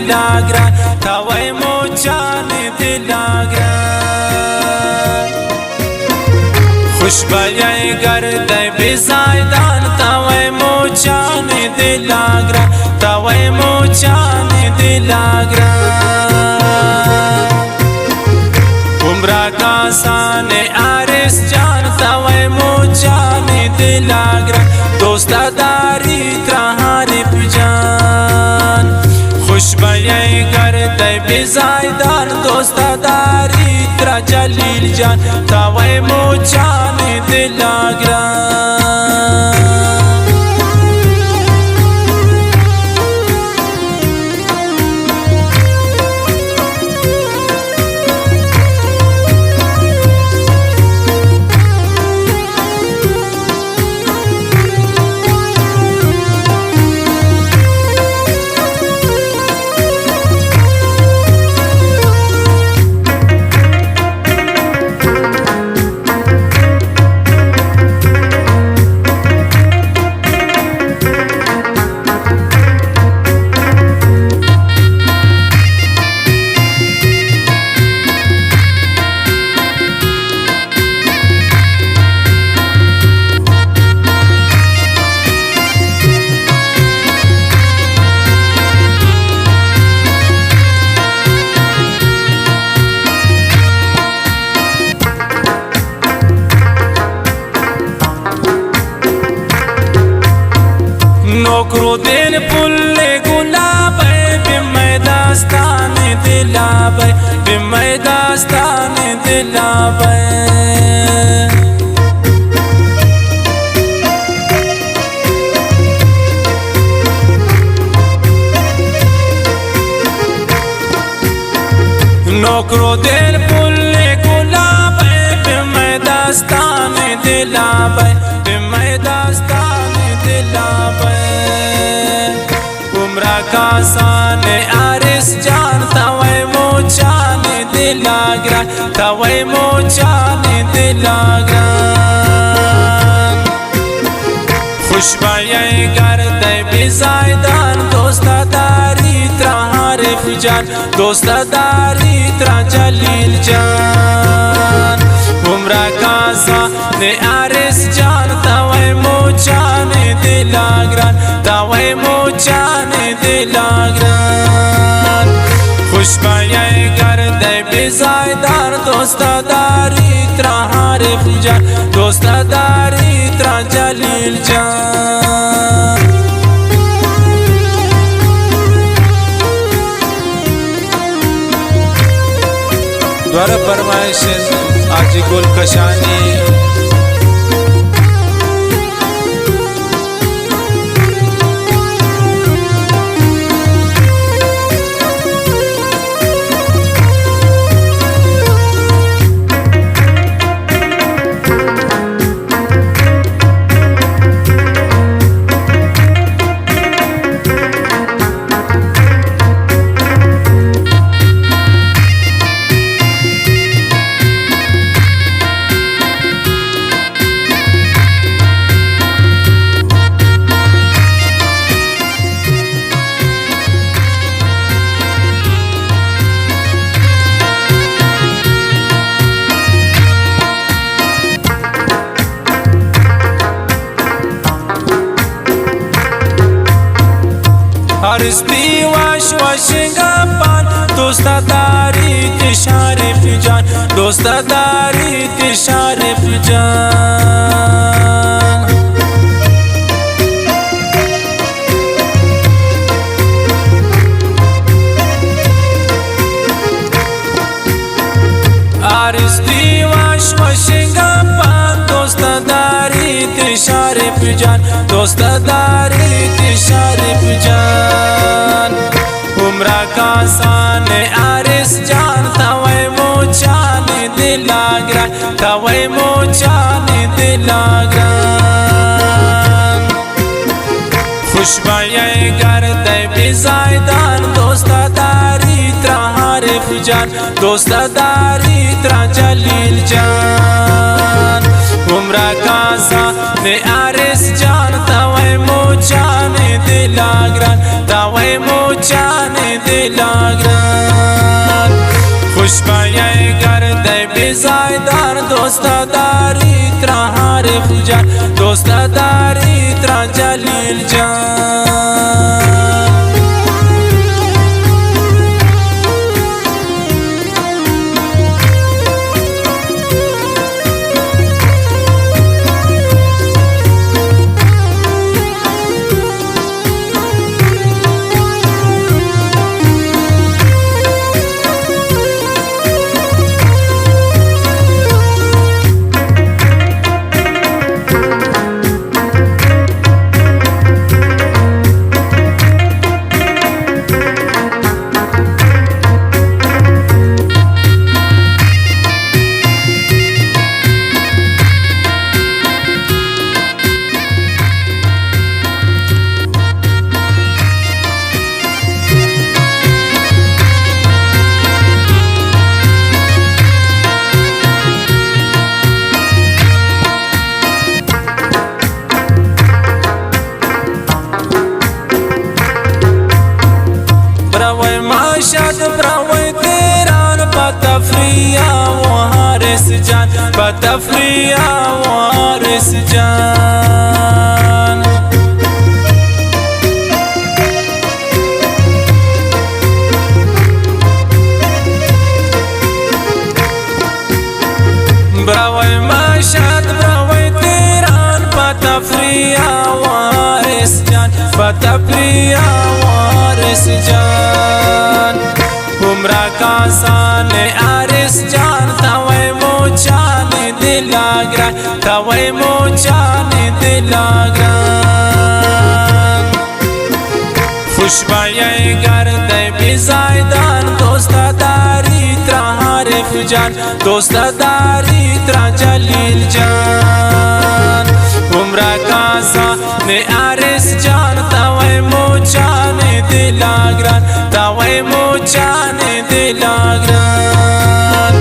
दिलाग्रा तवै मोचान दिलाग्रा खुशबयाई गर्द बिजायदान तवै मोचान दिलाग्रा तवै मोचान दिलाग्रा उम्रा कासान आरिस जान तवै मोचान दिलाग्रा दोस्तादारी त्रहारिफ जान खुशबयाई गर्द बिजायदान दोस्तादारी त्रा जलील जान तवै मोचान दिलाग्रा नोकरो दिन पुल्ले गुलाब बिमै दास्तान दिलाब बिमै दास्तान दिलाब नोकरो दिन पुल्ले गुलाब बिमै दास्तान दिलाब बिमै दास्तान दिलाब उम्रा कासान आरिस जान तवै मोचान दिलाग्रा तवै मोचान दिलाग्रा खुशबयाई गर्द बिजायदान दोस्तादारी त्रहारिफ जान दोस्तादारी त्रा जलील जान उम्रा कासान आरिस जान तवै मोचान दिलाग्रा तवै मोचान दिलाग्रा खुशबयाई गर्द बिजायदान दोस्तादारी त्रहारिफ जान दोस्तादारी त्रा जलील जान द्वारा फरमाइश आजी गुल कशानी हरिस्ती वाश वशिंगापान दोस्तादारी तिशारिफ जान दोस्तादारी तिशारिफ जान हरिस्ती वाश वशिंगापान दोस्तादारी तिशारिफ जान दोस्तादारी तिशारिफ जान उम्रा कासान आरिस जान तवै मोचान दिलाग्रा तवै मोचान दिलाग्रा खुशबयाई गर्द बिजायदान दोस्तादारी त्रहारिफ जान दोस्तादारी त्रा जलील जान उम्रा कासान आरिस जान तवै मोचान दिलाग्रा तवै मोचान दिला خوشبای گرده بیزایدار دوست داری ترا عارف جان دوست داری ترا جلیل جان براوی ماشد براوی تیران بطفریا و حارس جان بطفریا و حارس جان براوی ماشد براوی تیران بطفریا و حارس جان بطفریا و حارس جان عمرہ کا سان عارس جان توے موچان دلاگران توے موچان دلاگران خوشبای گرده بیزایدان دوست داری ترا عارف جان دوست داری ترا جلیل جان عمرہ کا سان عارس جان توے موچان دلاگران توے موچان دلاگران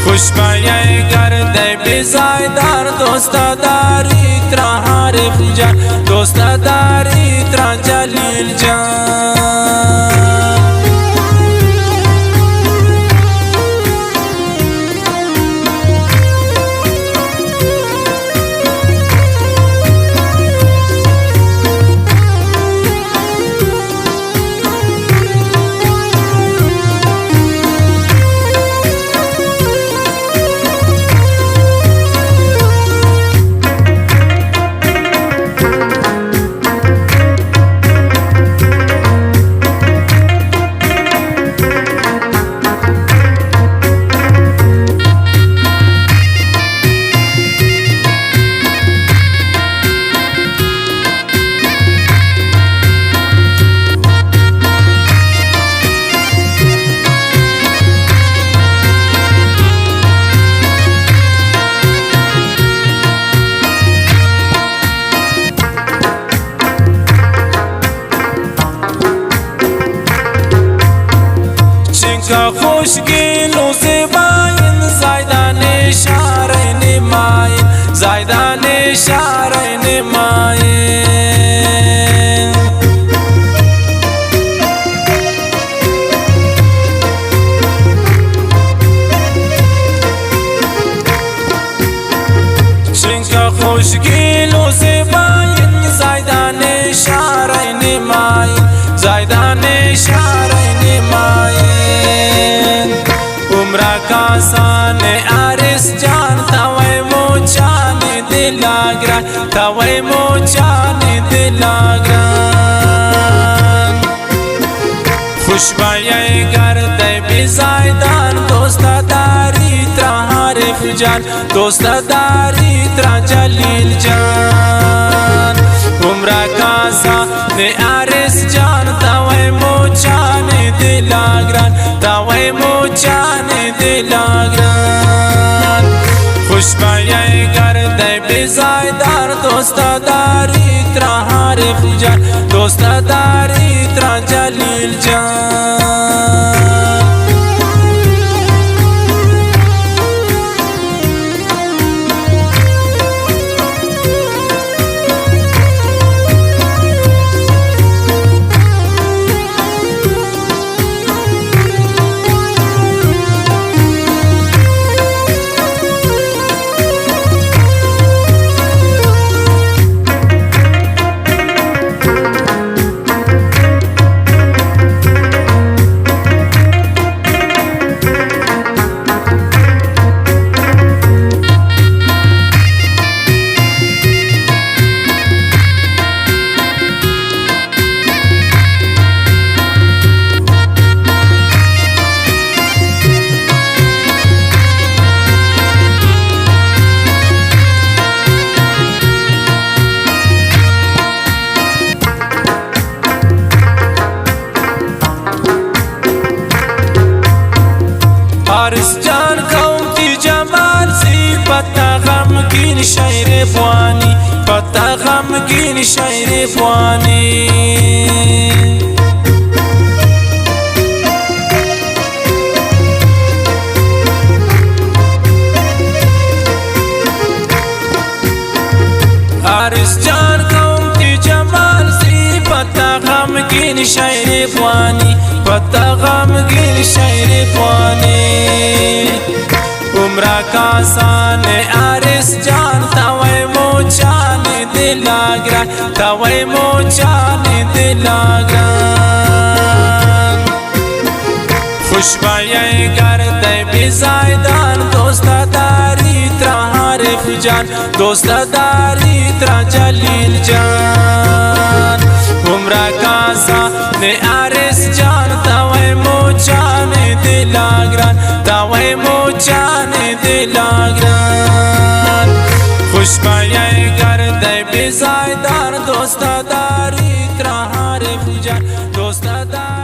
خوشبای گرده بیزایدار دوست داری ترا عارف جان دوست داری ترا جلیل جان خوشگلو زیباین زایدان شارین ماین زایدان شارین ماین چنکا خوشگلو زیباین زایدان شارین ماین زایدان شارین ماین عمرہ کا سان عارس جان توے موچان دلاگران توے موچان دلاگران خوشبای گرده بیزایدان دوست داری ترا عارف جان دوست داری ترا جلیل جان عمرہ کا سان عارس جان توے موچان دلاگران توے موچان دلاگران خوشبای گرده بیزایدار دوست داری ترا عارف جان دوست داری ترا جلیل جان غمگین شاعر فانی عارس جان قوم تی جمال سی پتا غمگین شاعر فانی پتا غمگین شاعر فانی عمرہ کا سان عارس جان توے موچان دلاگران توے موچان دلاگران خوشبائی کرده بزایدان دوست داری ترا عارف جان دوست داری ترا جلیل جان عمرہ کا سان عارس جان توے موچان دلاگران توے موچان دلاگران خوشبائی کرده بزایدان دوست داری ترا عارف جان دوست داری